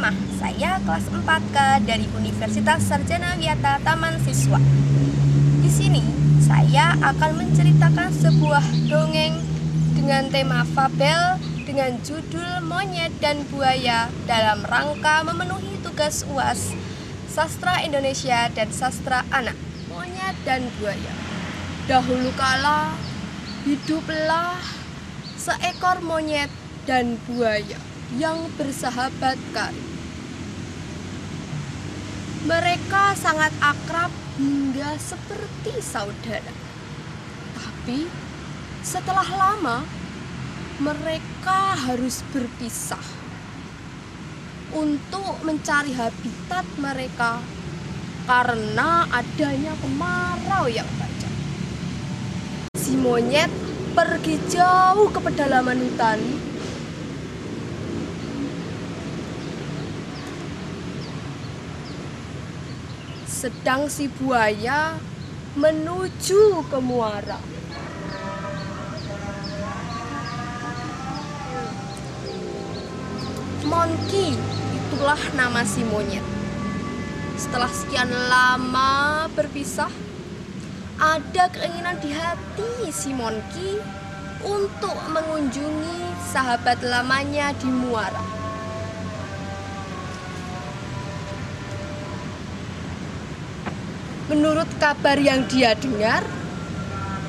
Rahmah. Saya kelas 4K dari Universitas Sarjana Wiyata Taman Siswa. Di sini saya akan menceritakan sebuah dongeng dengan tema fabel dengan judul Monyet dan Buaya dalam rangka memenuhi tugas UAS Sastra Indonesia dan Sastra Anak. Monyet dan Buaya. Dahulu kala hiduplah seekor monyet dan buaya yang bersahabat karib. Mereka sangat akrab hingga seperti saudara. Tapi setelah lama mereka harus berpisah untuk mencari habitat mereka karena adanya kemarau yang tajam. Si monyet pergi jauh ke pedalaman hutan. Sedang si buaya menuju ke muara. Monkey, itulah nama si monyet. Setelah sekian lama berpisah, ada keinginan di hati si Monkey untuk mengunjungi sahabat lamanya di muara. Menurut kabar yang dia dengar,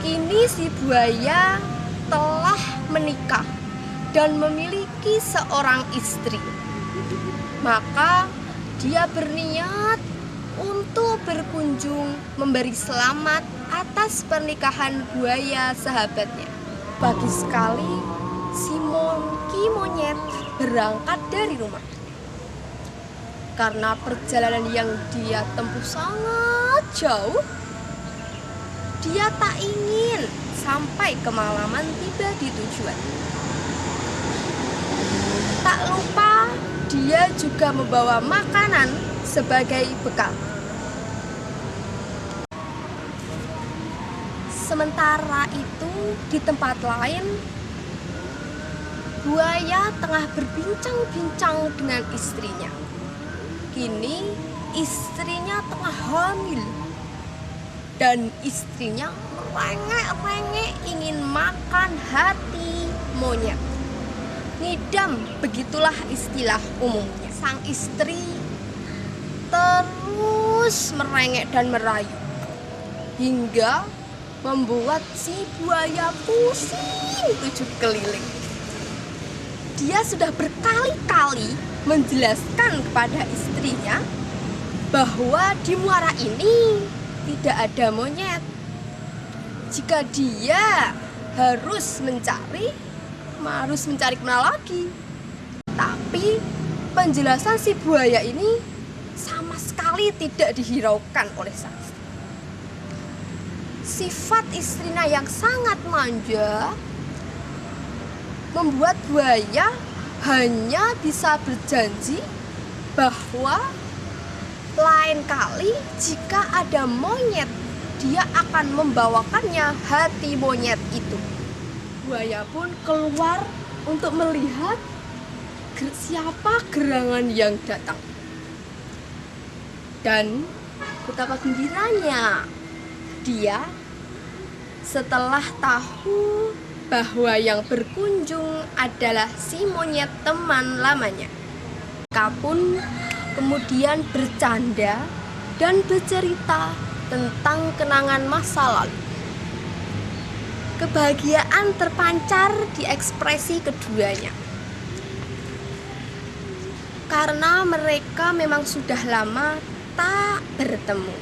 kini si buaya telah menikah dan memiliki seorang istri. Maka dia berniat untuk berkunjung memberi selamat atas pernikahan buaya sahabatnya. Pagi sekali, si Monkey monyet berangkat dari rumah. Karena perjalanan yang dia tempuh sangat jauh, dia tak ingin sampai kemalaman tiba di tujuan. Tak lupa, dia juga membawa makanan sebagai bekal. Sementara itu, di tempat lain, buaya tengah berbincang-bincang dengan istrinya. Kini istrinya tengah hamil dan istrinya merengek-rengek ingin makan hati monyet. Ngidam, begitulah istilah umumnya. Sang istri terus merengek dan merayu hingga membuat si buaya pusing 7 keliling. Dia sudah berkali-kali menjelaskan kepada istrinya bahwa di muara ini tidak ada monyet. Jika dia harus mencari kemana lagi. Tapi penjelasan si buaya ini sama sekali tidak dihiraukan oleh sang istri. Sifat istrinya yang sangat manja membuat buaya hanya bisa berjanji bahwa lain kali jika ada monyet, dia akan membawakannya hati monyet itu. Buaya pun keluar untuk melihat siapa gerangan yang datang. Dan betapa gembiranya dia setelah tahu bahwa yang berkunjung adalah si monyet teman lamanya. Mereka pun kemudian bercanda dan bercerita tentang kenangan masa lalu. Kebahagiaan terpancar di ekspresi keduanya. Karena mereka memang sudah lama tak bertemu.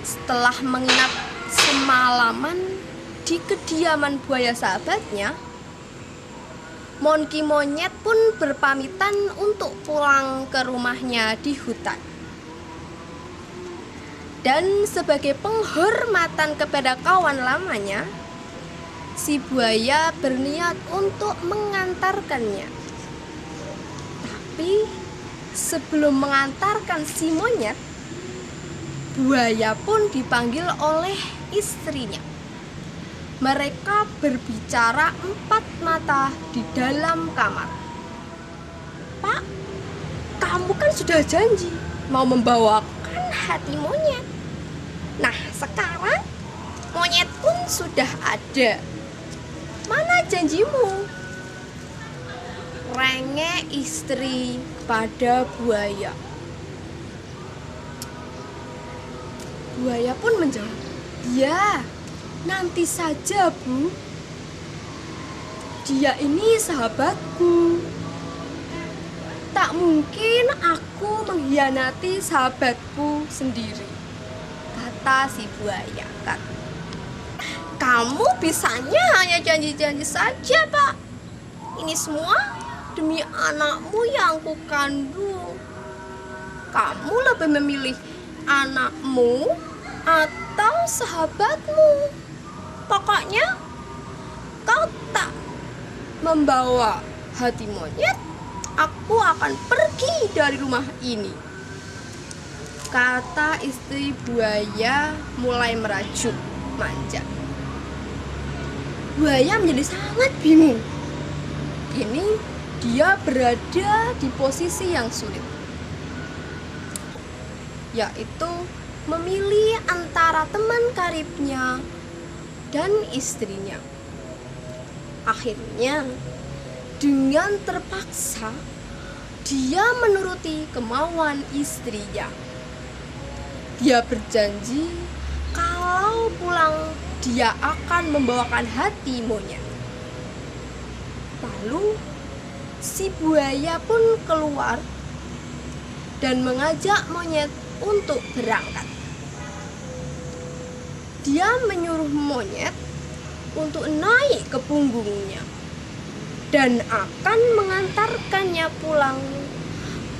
Setelah menginap semalaman di kediaman buaya sahabatnya, Monkey monyet pun berpamitan untuk pulang ke rumahnya di hutan. Dan sebagai penghormatan kepada kawan lamanya, si buaya berniat untuk mengantarkannya. Tapi sebelum mengantarkan si monyet, buaya pun dipanggil oleh istrinya. Mereka berbicara empat mata di dalam kamar. kamu kan sudah janji mau membawakan hati monyet. Nah, sekarang monyet pun sudah ada. Mana janjimu? Rengek istri pada buaya. Buaya pun menjawab, "Ya, nanti saja, Bu. Dia ini sahabatku. Tak mungkin aku mengkhianati sahabatku sendiri," kata si buaya. "Kamu bisanya hanya janji-janji saja, Pak. Ini semua demi anakmu yang kukandung. Kamu lebih memilih anakmu atau sahabatmu? Pokoknya kau tak membawa hati monyet, aku akan pergi dari rumah ini," kata istri buaya mulai merajuk manja. Buaya menjadi sangat bingung. Kini dia berada di posisi yang sulit, yaitu memilih antara teman karibnya dan istrinya. Akhirnya, dengan terpaksa, dia menuruti kemauan istrinya. Dia berjanji kalau pulang dia akan membawakan hati monyet. Lalu si buaya pun keluar dan mengajak monyet untuk berangkat. Dia menyuruh monyet untuk naik ke punggungnya dan akan mengantarkannya pulang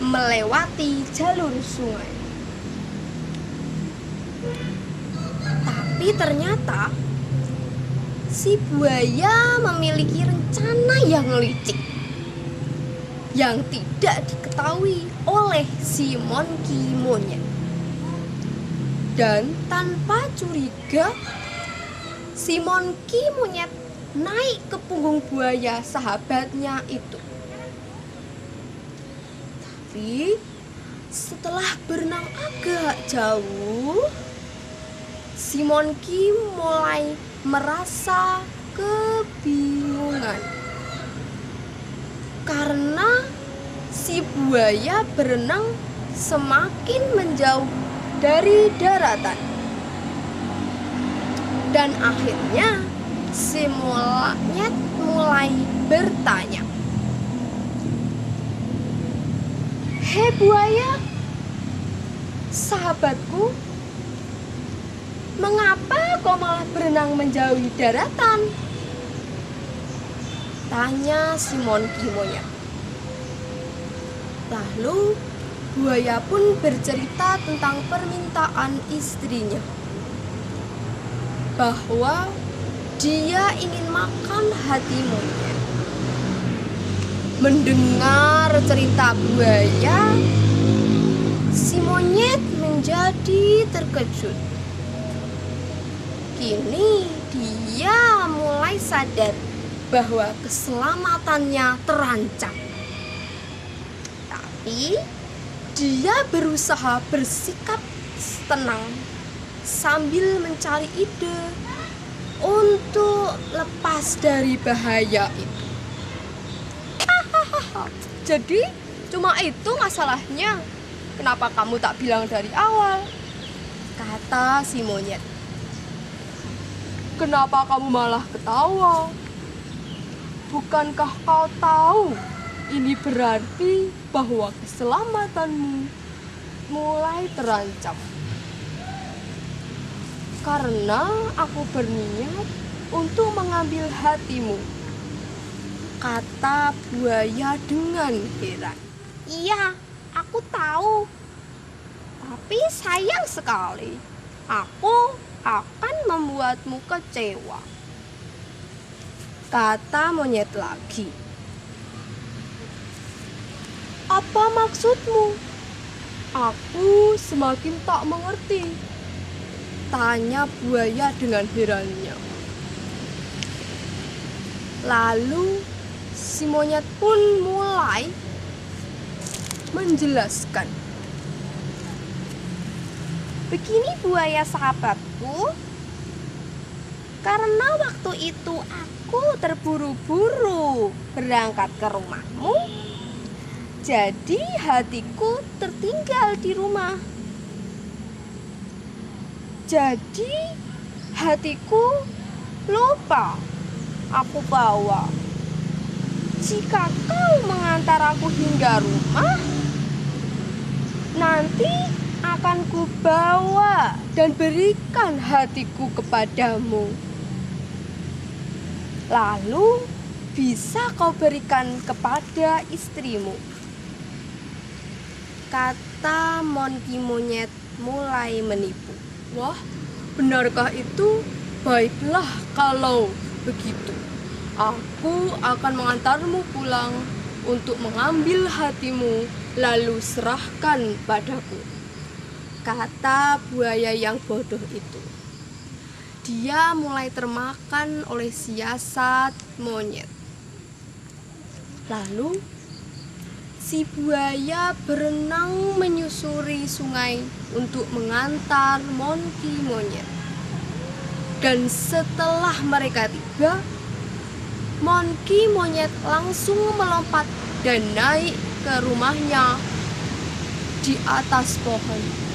melewati jalur sungai. Tapi ternyata si buaya memiliki rencana yang licik yang tidak diketahui oleh si monkey monyet. Dan tanpa curiga, si monkey monyet naik ke punggung buaya sahabatnya itu. Tapi setelah berenang agak jauh, si monkey mulai merasa kebingungan karena si buaya berenang semakin menjauh dari daratan. Dan akhirnya si monyet mulai bertanya, "Hei buaya, sahabatku, mengapa kau malah berenang menjauhi daratan?" tanya si monkey monyet. Lalu buaya pun bercerita tentang permintaan istrinya, bahwa dia ingin makan hati monyet. Mendengar cerita buaya, si monyet menjadi terkejut. Kini dia mulai sadar bahwa keselamatannya terancam. Tapi dia berusaha bersikap tenang sambil mencari ide untuk lepas dari bahaya itu. "Jadi cuma itu masalahnya? Kenapa kamu tak bilang dari awal?" kata si monyet. "Kenapa kamu malah ketawa? Bukankah kau tahu ini berarti bahwa keselamatanmu mulai terancam? Karena aku berniat untuk mengambil hatimu," kata buaya dengan heran. "Iya, aku tahu. Tapi sayang sekali, aku akan membuatmu kecewa," kata monyet lagi. "Apa maksudmu? Aku semakin tak mengerti," tanya buaya dengan herannya. Lalu si monyet pun mulai menjelaskan. Begini buaya sahabatku, karena waktu itu aku terburu-buru berangkat ke rumahmu, jadi hatiku tertinggal di rumah. Jadi hatiku lupa aku bawa. Jika kau mengantar aku hingga rumah, nanti akan kubawa dan berikan hatiku kepadamu. Lalu bisa kau berikan kepada istrimu. Kata Monkey monyet mulai menipu. Wah, benarkah itu? Baiklah kalau begitu. Aku akan mengantarmu pulang untuk mengambil hatimu, lalu serahkan padaku. Kata buaya yang bodoh itu. Dia mulai termakan oleh siasat monyet. Lalu si buaya berenang menyusuri sungai untuk mengantar Monkey monyet. Dan setelah mereka tiba, Monkey monyet langsung melompat dan naik ke rumahnya di atas pohon.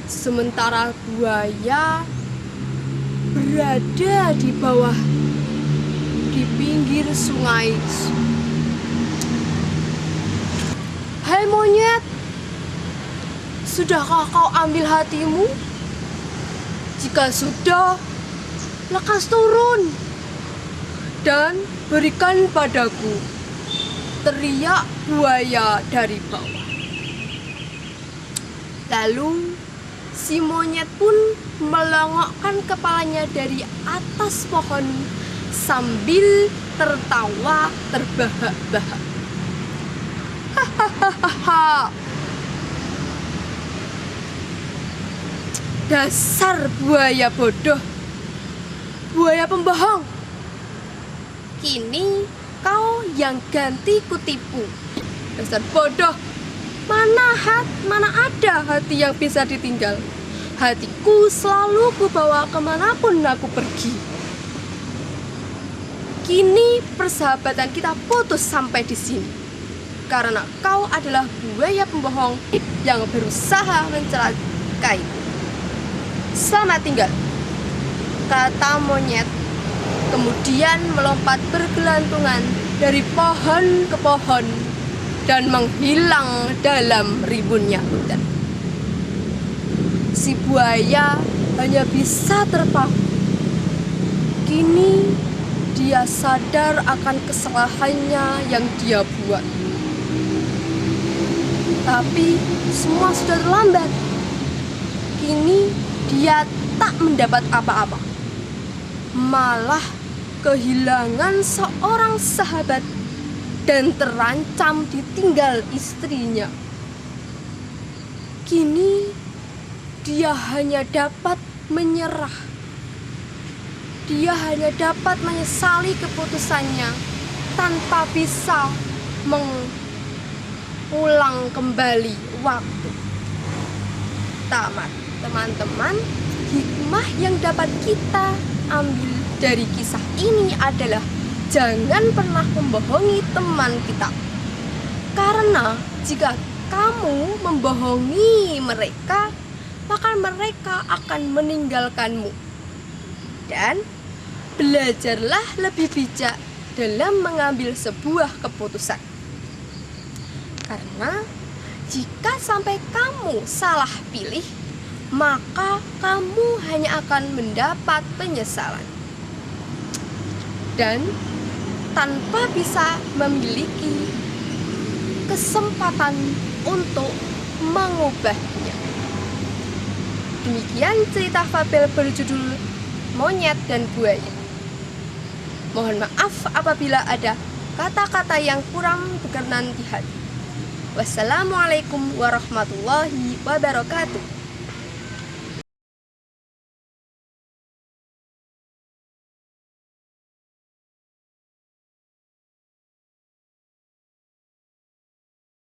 Sementara buaya berada di bawah, di pinggir sungai. Hai monyet, sudahkah kau ambil hatimu? Jika sudah, lekas turun dan berikan padaku, teriak buaya dari bawah. Lalu si monyet pun melongokkan kepalanya dari atas pohon sambil tertawa terbahak-bahak. Hahaha. Dasar buaya bodoh, buaya pembohong. Kini kau yang ganti kutipu. Dasar bodoh. Mana ada hati yang bisa ditinggal? Hatiku selalu kubawa kemanapun aku pergi. Kini persahabatan kita putus sampai di sini, karena kau adalah buaya pembohong yang berusaha mencelakaiku. Selamat tinggal, kata monyet, kemudian melompat bergelantungan dari pohon ke pohon dan menghilang dalam rimbunnya hutan. Si buaya hanya bisa terpaku. Kini dia sadar akan kesalahannya yang dia buat. Tapi semua sudah terlambat. Kini dia tak mendapat apa-apa, malah kehilangan seorang sahabat dan terancam ditinggal istrinya. Kini dia hanya dapat menyerah. Dia hanya dapat menyesali keputusannya tanpa bisa mengulang kembali waktu. Tamat, teman-teman. Hikmah yang dapat kita ambil dari kisah ini adalah jangan pernah membohongi teman kita. Karena jika kamu membohongi mereka, maka mereka akan meninggalkanmu. Dan belajarlah lebih bijak dalam mengambil sebuah keputusan. Karena jika sampai kamu salah pilih, maka kamu hanya akan mendapat penyesalan. Dan tanpa bisa memiliki kesempatan untuk mengubahnya. Demikian cerita fabel berjudul Monyet dan Buaya. Mohon maaf apabila ada kata-kata yang kurang berkenan di hati. Wassalamualaikum warahmatullahi wabarakatuh.